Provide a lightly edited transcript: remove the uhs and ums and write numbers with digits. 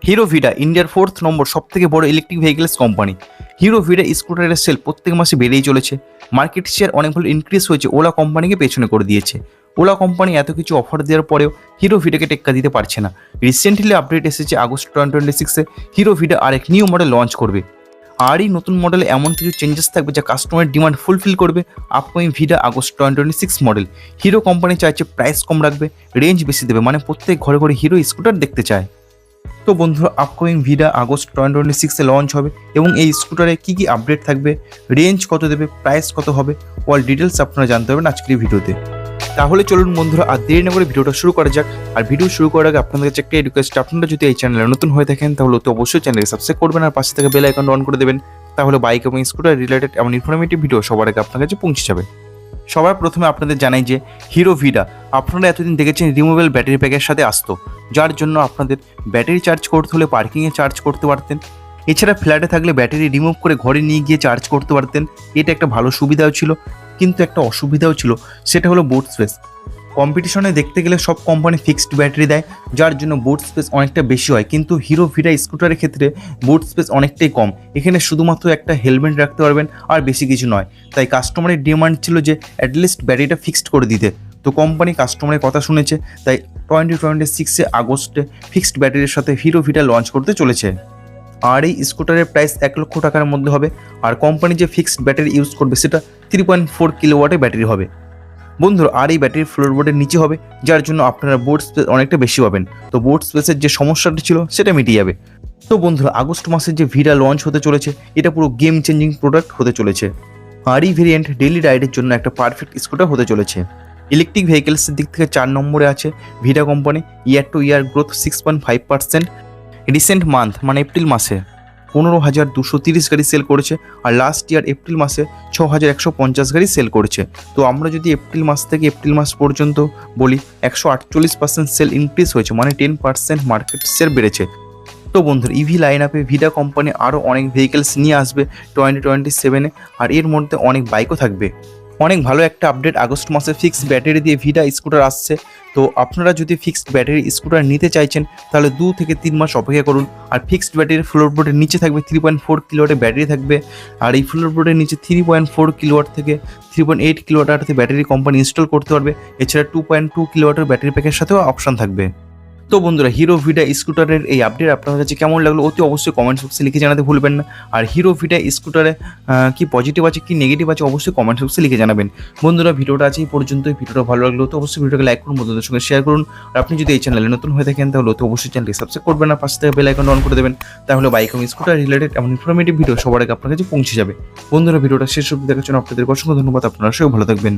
Hero Vida ইন্ডিয়ার 4th নম্বর সবথেকে বড় electric vehicles company. Hero Vida স্কুটারের সেল প্রত্যেক মাসে বেড়েই চলেছে। মার্কেট শেয়ার অনেক ভালো ইনক্রিজ হয়েছে, ওলা কোম্পানিকে পেছনে করে দিয়েছে। ওলা কোম্পানি এত কিছু অফার দেওয়ার পরেও হিরো ভিডাকে টেক্কা দিতে পারছে না। রিসেন্টলি আপডেট এসেছে আগস্ট 2026-এ হিরো ভিডা আরেক নিউ মডেল লঞ্চ করবে। আর এই নতুন মডেলে এমন কিছু চেঞ্জেস থাকবে যা কাস্টমারের ডিমান্ড ফুলফিল করবে। Upcoming Vida August 2026 model. Hero company চাইছে প্রাইস কম রাখবে, রেঞ্জ বেশি দেবে, মানে প্রত্যেক ঘরে ঘরে হিরো স্কুটার দেখতে চায়। তো বন্ধুরা, আপকামিং ভিডা আগস্ট 2026-এ লঞ্চ হবে এবং এই স্কুটারে কী কী আপডেট থাকবে, রেঞ্জ কত দেবে, প্রাইস কত হবে, অল ডিটেলস আপনারা জানতে পারবেন আজকের ভিডিওতে। তাহলে চলুন বন্ধুরা, আর দেরি না করে ভিডিওটা শুরু করা যাক। আর ভিডিও শুরু করার আগে আপনাদের কাছে একটা রিকোয়েস্ট, আপনারা যদি এই চ্যানেলে নতুন হয়ে থাকেন তাহলে তো অবশ্যই চ্যানেলকে সাবস্ক্রাইব করবেন আর পাশে থেকে বেল আইকন অন করে দেবেন। তাহলে বাইক এবং স্কুটার রিলেটেড এমন ইনফরমেটিভ ভিডিও সবার আগে আপনার কাছে পৌঁছে যাবে। সবার প্রথমে আপনাদের জানাই যে হিরো ভিডা আপনারা এতদিন দেখেছেন রিমুভেবল ব্যাটারি প্যাকের সাথে আসতো, যার জন্য আপনাদের ব্যাটারি চার্জ করতে হলে পার্কিংয়ে চার্জ করতে পারতেন। এছাড়া ফ্ল্যাটে থাকলে ব্যাটারি রিমুভ করে ঘরে নিয়ে গিয়ে চার্জ করতে পারতেন। এটা একটা ভালো সুবিধাও ছিল, কিন্তু একটা অসুবিধাও ছিল, সেটা হলো বুট স্পেস। কম্পিটিশনে দেখতে গেলে সব কোম্পানি ফিক্সড ব্যাটারি দেয়, যার জন্য বুট স্পেস অনেকটা বেশি হয়, কিন্তু হিরো ভিডা স্কুটারের ক্ষেত্রে বুট স্পেস অনেকটাই কম। এখানে শুধুমাত্র একটা হেলমেট রাখতে পারবেন আর বেশি কিছু নয়। তাই কাস্টমারের ডিমান্ড ছিল যে অ্যাটলিস্ট ব্যাটারিটা ফিক্সড করে দিতে। তো কোম্পানি কাস্টমারের কথা শুনেছে, তাই 2026-এ আগস্টে ফিক্সড ব্যাটারির সাথে হিরো ভিডা লঞ্চ করতে চলেছে। আর এই স্কুটারের প্রাইস 1 লক্ষ টাকার মধ্যে হবে। আর কোম্পানি যে ফিক্সড ব্যাটারি ইউজ করবে সেটা 3.4 কিলোওয়াটের ব্যাটারি হবে বন্ধুরা। আর এই ব্যাটারি ফ্লোরবোর্ডের নিচে হবে, যার জন্য আপনারা বোর্ড স্পেস অনেকটা বেশি পাবেন। তো বোর্ড স্পেসের যে সমস্যাটা ছিল সেটা মিটিয়ে যাবে। তো বন্ধুরা, আগস্ট মাসের যে ভিডা লঞ্চ হতে চলেছে এটা পুরো গেম চেঞ্জিং প্রোডাক্ট হতে চলেছে। আর এই ভেরিয়েন্ট ডেইলি রাইডের জন্য একটা পারফেক্ট স্কুটার হতে চলেছে। ইলেকট্রিক ভেহিকেলসের দিক থেকে 4 নম্বরে আছে Vida company. Year to year growth 6.5%। Recent month মানে এপ্রিল মাসে 15,230 গাড়ি সেল করেছে। আর লাস্ট ইয়ার এপ্রিল মাসে 6,150 গাড়ি সেল করেছে। তো আমরা যদি এপ্রিল মাস থেকে এপ্রিল মাস পর্যন্ত বলি, 148% সেল ইনক্রিজ হয়েছে, মানে 10% মার্কেট শেয়ার বেড়েছে। তো বন্ধুরা, ইভি লাইন আপে ভিডা কোম্পানি আরও অনেক ভেহিকেলস নিয়ে আসবে 2027-এ। আর এর মধ্যে অনেক বাইকও থাকবে। অনেক ভালো একটা আপডেট, আগস্ট মাসে ফিক্সড ব্যাটারি দিয়ে ভিডা স্কুটার আসছে। তো আপনারা যদি ফিক্সড ব্যাটারি স্কুটার নিতে চাইছেন তাহলে 2 থেকে 3 মাস অপেক্ষা করুন। আর ফিক্সড ব্যাটারির ফ্লোরবোর্ডের নিচে থাকবে 3.4 কিলোওয়াটের ব্যাটারি থাকবে। আর এই ফ্লোরবোর্ডের নিচে 3.4 কিলোওয়াট থেকে 3.8 কিলোওয়াট ব্যাটারি কোম্পানি ইনস্টল করতে পারবে। এছাড়া 2.2 কিলোওয়াটের ব্যাটারি প্যাকের সাথেও অপশন থাকবে। তো বন্ধুরা, হিরো ভিডা স্কুটারের এই আপডেট আপনার কাছে কেমন লাগলো অতি অবশ্যই কমেন্টস বক্সে লিখে জানাতে ভুলবেন না। আর হিরো ভিডা স্কুটারে কি পজিটিভ আছে কি নেগেটিভ আছে অবশ্যই কমেন্টস বক্সে লিখে জানাবেন। বন্ধুরা, ভিডিওটা আছে এই পর্যন্তই। ভিডিওটা ভালো লাগলো তো অবশ্যই ভিডিওটাকে লাইক করুন, বন্ধুদের সঙ্গে শেয়ার করুন। আর আপনি যদি এই চ্যানেলে নতুন হয়ে থাকেন তাহলে তো অবশ্যই চ্যানেলটি সাবস্ক্রাইব করবেন না, পাশে থেকে বেল আইকন অন করে দেবেন। তাহলে বাইক এবং স্কুটার রিলেটেড এমন ইনফরমেটিভ ভিডিও সবার আগে আপনার কাছে পৌঁছে যাবে। বন্ধুরা, ভিডিওটা শেষ অবধি দেখার জন্য আপনাদের অসংখ্য ধন্যবাদ। আপনারা সবাই ভালো থাকবেন।